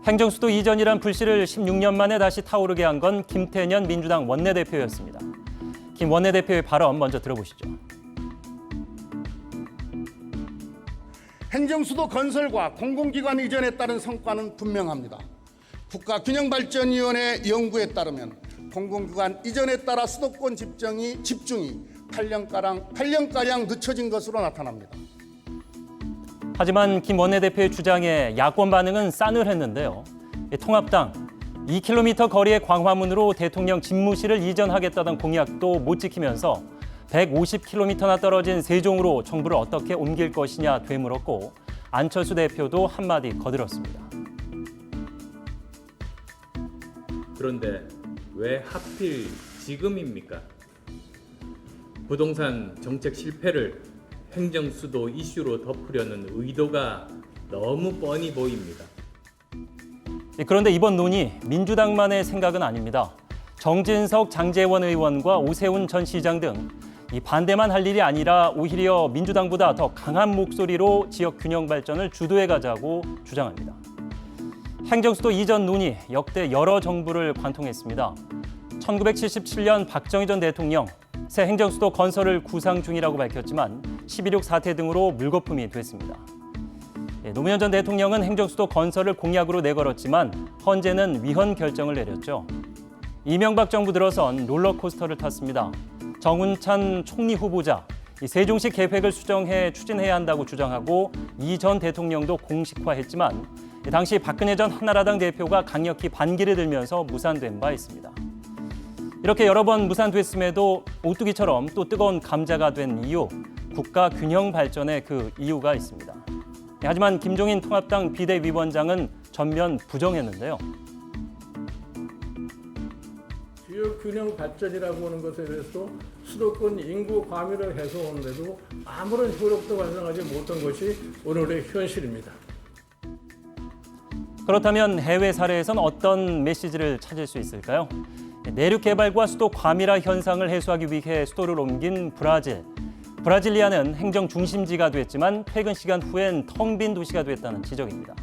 행정수도 이전이란 불씨를 16년 만에 다시 타오르게 한 건 김태년 민주당 원내대표였습니다. 김 원내대표의 발언 먼저 들어보시죠. 행정수도 건설과 공공기관 이전에 따른 성과는 분명합니다. 국가균형발전위원회 연구에 따르면 공공기관 이전에 따라 수도권 집중이 8년가량 늦춰진 것으로 나타납니다. 하지만 김 원내대표의 주장에 야권 반응은 싸늘했는데요. 통합당 2km 거리의 광화문으로 대통령 집무실을 이전하겠다던 공약도 못 지키면서 150km나 떨어진 세종으로 정부를 어떻게 옮길 것이냐 되물었고 안철수 대표도 한마디 거들었습니다. 그런데 왜 하필 지금입니까? 부동산 정책 실패를 행정수도 이슈로 덮으려는 의도가 너무 뻔히 보입니다. 그런데 이번 논의 민주당만의 생각은 아닙니다. 정진석, 장제원 의원과 오세훈 전 시장 등 이 반대만 할 일이 아니라 오히려 민주당보다 더 강한 목소리로 지역 균형 발전을 주도해 가자고 주장합니다. 행정수도 이전 논의 역대 여러 정부를 관통했습니다. 1977년 박정희 전 대통령 새 행정수도 건설을 구상 중이라고 밝혔지만 11.6 사태 등으로 물거품이 됐습니다. 노무현 전 대통령은 행정수도 건설을 공약으로 내걸었지만 헌재는 위헌 결정을 내렸죠. 이명박 정부 들어선 롤러코스터를 탔습니다. 정운찬 총리 후보자 세종시 계획을 수정해 추진해야 한다고 주장하고 이 전 대통령도 공식화했지만 당시 박근혜 전 한나라당 대표가 강력히 반기를 들면서 무산된 바 있습니다. 이렇게 여러 번 무산됐음에도 오뚜기처럼 또 뜨거운 감자가 된 이유, 국가 균형 발전의 그 이유가 있습니다. 하지만 김종인 통합당 비대위원장은 전면 부정했는데요. 지역 균형 발전이라고 하는 것에 대해서 수도권 인구 과밀을 해소하는데도 아무런 효력도 발생하지 못한 것이 오늘의 현실입니다. 그렇다면 해외 사례에선 어떤 메시지를 찾을 수 있을까요? 내륙 개발과 수도 과밀화 현상을 해소하기 위해 수도를 옮긴 브라질. 브라질리아는 행정 중심지가 됐지만 퇴근 시간 후엔 텅 빈 도시가 됐다는 지적입니다.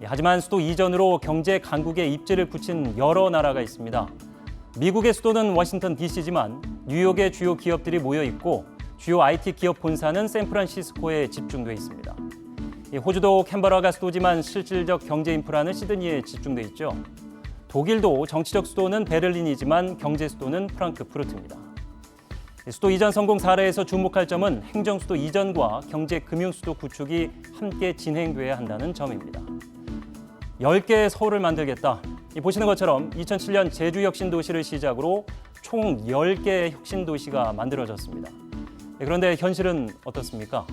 하지만 수도 이전으로 경제 강국에 입지를 붙인 여러 나라가 있습니다. 미국의 수도는 워싱턴 DC지만 뉴욕의 주요 기업들이 모여 있고 주요 IT 기업 본사는 샌프란시스코에 집중돼 있습니다. 호주도 캔버라가 수도지만 실질적 경제 인프라는 시드니에 집중돼 있죠. 독일도 정치적 수도는 베를린이지만 경제 수도는 프랑크푸르트입니다. 수도 이전 성공 사례에서 주목할 점은 행정 수도 이전과 경제 금융 수도 구축이 함께 진행돼야 한다는 점입니다. 10개의 서울을 만들겠다. 보시는 것처럼 2007년 제주 혁신도시를 시작으로 총 10개의 혁신도시가 만들어졌습니다. 그런데 현실은 어떻습니까?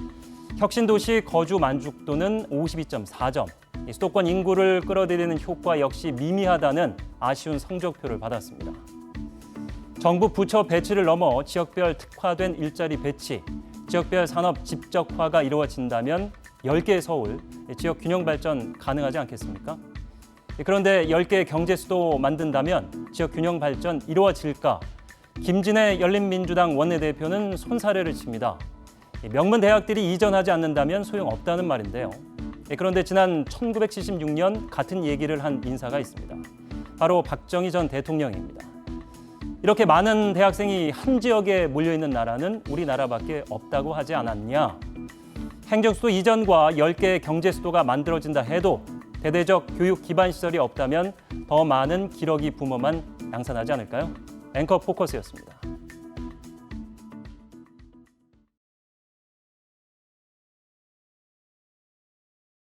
혁신도시 거주 만족도는 52.4점, 수도권 인구를 끌어들이는 효과 역시 미미하다는 아쉬운 성적표를 받았습니다. 정부 부처 배치를 넘어 지역별 특화된 일자리 배치, 지역별 산업 집적화가 이루어진다면 10개의 서울, 지역 균형 발전 가능하지 않겠습니까? 그런데 10개의 경제 수도 만든다면 지역 균형 발전 이루어질까? 김진애 열린민주당 원내대표는 손사래를 칩니다. 명문 대학들이 이전하지 않는다면 소용없다는 말인데요. 그런데 지난 1976년 같은 얘기를 한 인사가 있습니다. 바로 박정희 전 대통령입니다. 이렇게 많은 대학생이 한 지역에 몰려있는 나라는 우리나라밖에 없다고 하지 않았냐? 행정수도 이전과 10개의 경제수도가 만들어진다 해도 대대적 교육 기반 시설이 없다면 더 많은 기러기 부모만 양산하지 않을까요? 앵커 포커스였습니다.